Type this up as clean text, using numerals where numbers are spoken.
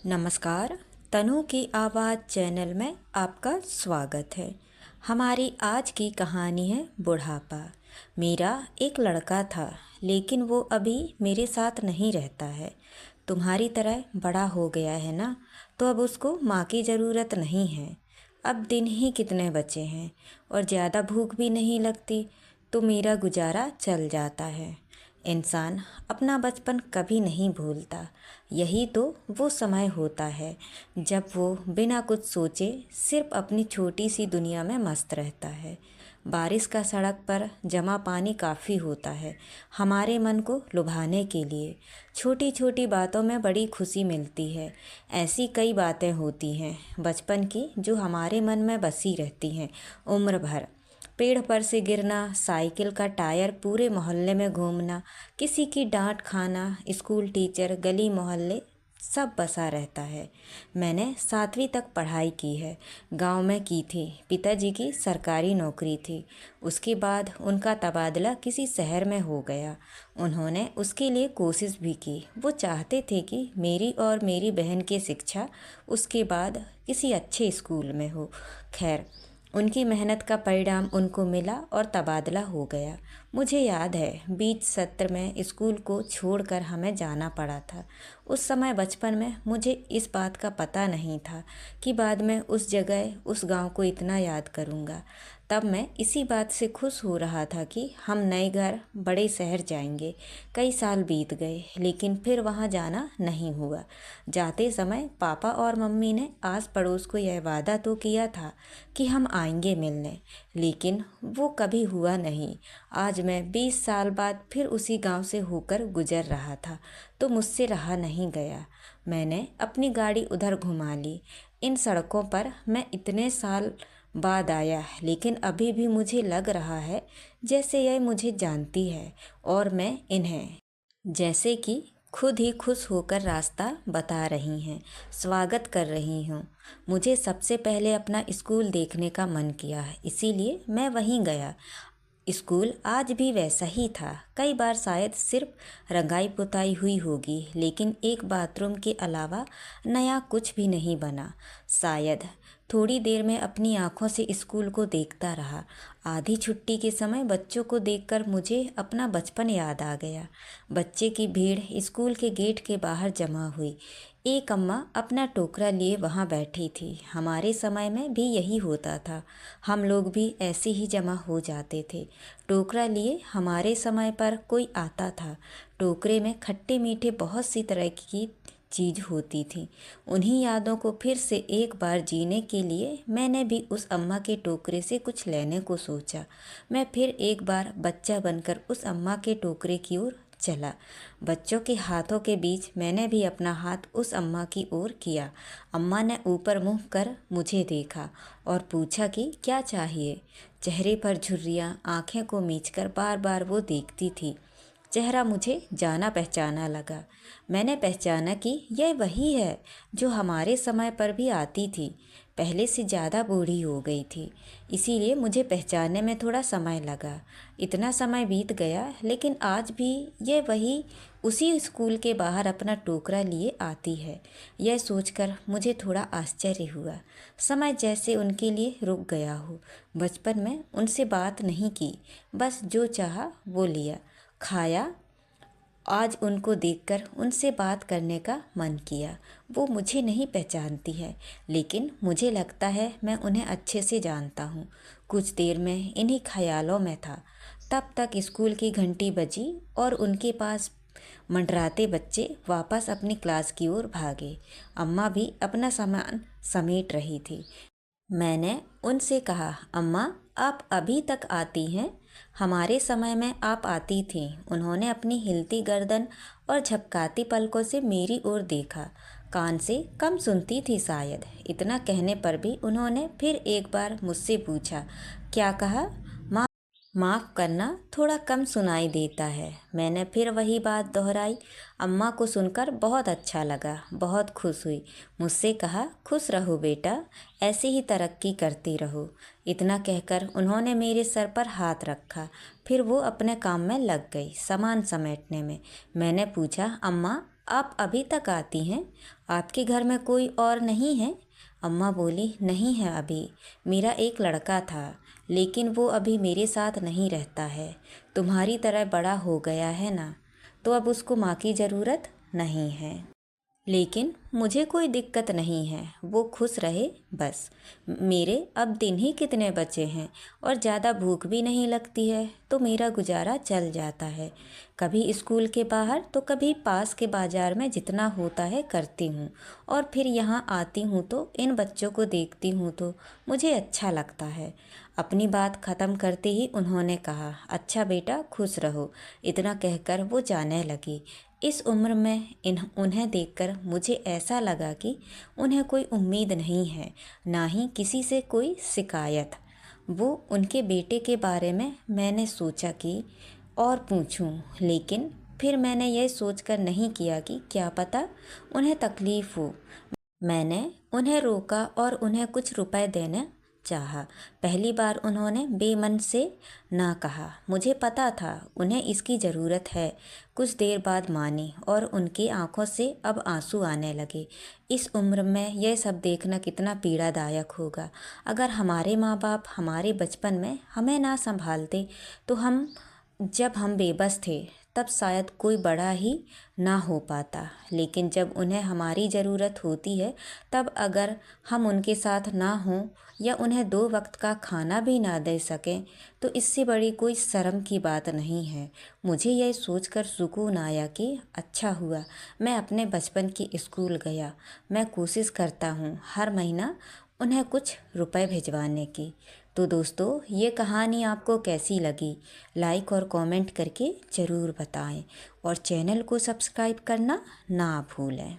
नमस्कार। तनु की आवाज़ चैनल में आपका स्वागत है। हमारी आज की कहानी है बुढ़ापा। मेरा एक लड़का था, लेकिन वो अभी मेरे साथ नहीं रहता है। तुम्हारी तरह बड़ा हो गया है ना, तो अब उसको माँ की ज़रूरत नहीं है। अब दिन ही कितने बचे हैं और ज़्यादा भूख भी नहीं लगती, तो मेरा गुजारा चल जाता है। इंसान अपना बचपन कभी नहीं भूलता। यही तो वो समय होता है जब वो बिना कुछ सोचे सिर्फ अपनी छोटी सी दुनिया में मस्त रहता है। बारिश का सड़क पर जमा पानी काफ़ी होता है हमारे मन को लुभाने के लिए। छोटी छोटी बातों में बड़ी खुशी मिलती है। ऐसी कई बातें होती हैं बचपन की जो हमारे मन में बसी रहती हैं उम्र भर। पेड़ पर से गिरना, साइकिल का टायर पूरे मोहल्ले में घूमना, किसी की डांट खाना, स्कूल टीचर, गली मोहल्ले सब बसा रहता है। मैंने 7वीं तक पढ़ाई की है। गांव में की थी। पिताजी की सरकारी नौकरी थी। उसके बाद उनका तबादला किसी शहर में हो गया। उन्होंने उसके लिए कोशिश भी की। वो चाहते थे कि मेरी और मेरी बहन की शिक्षा उसके बाद किसी अच्छे स्कूल में हो। खैर, उनकी मेहनत का परिणाम उनको मिला और तबादला हो गया। मुझे याद है बीच सत्र में स्कूल को छोड़कर हमें जाना पड़ा था। उस समय बचपन में मुझे इस बात का पता नहीं था कि बाद में उस जगह, उस गांव को इतना याद करूंगा। तब मैं इसी बात से खुश हो रहा था कि हम नए घर, बड़े शहर जाएंगे। कई साल बीत गए, लेकिन फिर वहां जाना नहीं हुआ। जाते समय पापा और मम्मी ने आस पड़ोस को यह वादा तो किया था कि हम आएंगे मिलने, लेकिन वो कभी हुआ नहीं। आज मैं 20 साल बाद फिर उसी गांव से होकर गुजर रहा था, तो मुझसे रहा नहीं गया। मैंने अपनी गाड़ी उधर घुमा ली। इन सड़कों पर मैं इतने साल बाद आया, लेकिन अभी भी मुझे लग रहा है जैसे यह मुझे जानती है और मैं इन्हें जैसे कि खुद ही खुश होकर रास्ता बता रही हैं, स्वागत कर रही हूँ। मुझे सबसे पहले अपना स्कूल देखने का मन किया, इसीलिए मैं वहीं गया। स्कूल आज भी वैसा ही था। कई बार शायद सिर्फ रंगाई पुताई हुई होगी, लेकिन एक बाथरूम के अलावा नया कुछ भी नहीं बना। शायद थोड़ी देर में अपनी आंखों से स्कूल को देखता रहा। आधी छुट्टी के समय बच्चों को देखकर मुझे अपना बचपन याद आ गया। बच्चे की भीड़ स्कूल के गेट के बाहर जमा हुई। एक अम्मा अपना टोकरा लिए वहाँ बैठी थी। हमारे समय में भी यही होता था। हम लोग भी ऐसे ही जमा हो जाते थे। टोकरा लिए हमारे समय पर कोई आता था। टोकरे में खट्टे मीठे बहुत सी तरह की चीज़ होती थी। उन्हीं यादों को फिर से एक बार जीने के लिए मैंने भी उस अम्मा के टोकरे से कुछ लेने को सोचा। मैं फिर एक बार बच्चा बनकर उस अम्मा के टोकरे की ओर चला। बच्चों के हाथों के बीच मैंने भी अपना हाथ उस अम्मा की ओर किया। अम्मा ने ऊपर मुँह कर मुझे देखा और पूछा कि क्या चाहिए। चेहरे पर झुर्रियाँ, आँखें को मीचकर बार बार वो देखती थी। चेहरा मुझे जाना पहचाना लगा। मैंने पहचाना कि यह वही है जो हमारे समय पर भी आती थी। पहले से ज़्यादा बूढ़ी हो गई थी, इसीलिए मुझे पहचानने में थोड़ा समय लगा। इतना समय बीत गया, लेकिन आज भी यह वही उसी स्कूल के बाहर अपना टोकरा लिए आती है। यह सोचकर मुझे थोड़ा आश्चर्य हुआ। समय जैसे उनके लिए रुक गया हो। बचपन में उनसे बात नहीं की, बस जो चाहा वो लिया, खाया। आज उनको देखकर उनसे बात करने का मन किया। वो मुझे नहीं पहचानती है, लेकिन मुझे लगता है मैं उन्हें अच्छे से जानता हूँ। कुछ देर में इन्हीं ख्यालों में था। तब तक स्कूल की घंटी बजी और उनके पास मंडराते बच्चे वापस अपनी क्लास की ओर भागे। अम्मा भी अपना सामान समेट रही थी। मैंने उनसे कहा, अम्मा आप अभी तक आती हैं? हमारे समय में आप आती थीं। उन्होंने अपनी हिलती गर्दन और झपकाती पलकों से मेरी ओर देखा। कान से कम सुनती थी शायद। इतना कहने पर भी उन्होंने फिर एक बार मुझसे पूछा, क्या कहा? माफ़ करना, थोड़ा कम सुनाई देता है। मैंने फिर वही बात दोहराई। अम्मा को सुनकर बहुत अच्छा लगा, बहुत खुश हुई। मुझसे कहा, खुश रहो बेटा, ऐसे ही तरक्की करती रहो। इतना कहकर उन्होंने मेरे सर पर हाथ रखा। फिर वो अपने काम में लग गई, सामान समेटने में। मैंने पूछा, अम्मा आप अभी तक आती हैं? आपके घर में कोई और नहीं है? अम्मा बोली, नहीं है अभी। मेरा एक लड़का था, लेकिन वो अभी मेरे साथ नहीं रहता है। तुम्हारी तरह बड़ा हो गया है ना, तो अब उसको माँ की ज़रूरत नहीं है। लेकिन मुझे कोई दिक्कत नहीं है, वो खुश रहे बस। मेरे अब दिन ही कितने बचे हैं और ज़्यादा भूख भी नहीं लगती है, तो मेरा गुजारा चल जाता है। कभी स्कूल के बाहर तो कभी पास के बाज़ार में जितना होता है करती हूँ, और फिर यहाँ आती हूँ तो इन बच्चों को देखती हूँ तो मुझे अच्छा लगता है। अपनी बात ख़त्म करते ही उन्होंने कहा, अच्छा बेटा खुश रहो। इतना कहकर वो जाने लगी। इस उम्र में उन्हें देखकर मुझे ऐसा लगा कि उन्हें कोई उम्मीद नहीं है, ना ही किसी से कोई शिकायत। वो उनके बेटे के बारे में मैंने सोचा कि और पूछूं, लेकिन फिर मैंने यह सोचकर नहीं किया कि क्या पता उन्हें तकलीफ़ हो। मैंने उन्हें रोका और उन्हें कुछ रुपए देना चाहा। पहली बार उन्होंने बेमन से ना कहा। मुझे पता था उन्हें इसकी ज़रूरत है। कुछ देर बाद मानी और उनकी आंखों से अब आंसू आने लगे। इस उम्र में यह सब देखना कितना पीड़ादायक होगा। अगर हमारे माँ बाप हमारे बचपन में हमें ना संभालते तो जब हम बेबस थे तब शायद कोई बड़ा ही ना हो पाता। लेकिन जब उन्हें हमारी ज़रूरत होती है तब अगर हम उनके साथ ना हों या उन्हें 2 वक्त का खाना भी ना दे सकें तो इससे बड़ी कोई शर्म की बात नहीं है। मुझे यह सोचकर सुकून आया कि अच्छा हुआ मैं अपने बचपन के स्कूल गया। मैं कोशिश करता हूँ हर महीना उन्हें कुछ रुपए भिजवाने की। तो दोस्तों, ये कहानी आपको कैसी लगी? लाइक और कमेंट करके ज़रूर बताएं और चैनल को सब्सक्राइब करना ना भूलें।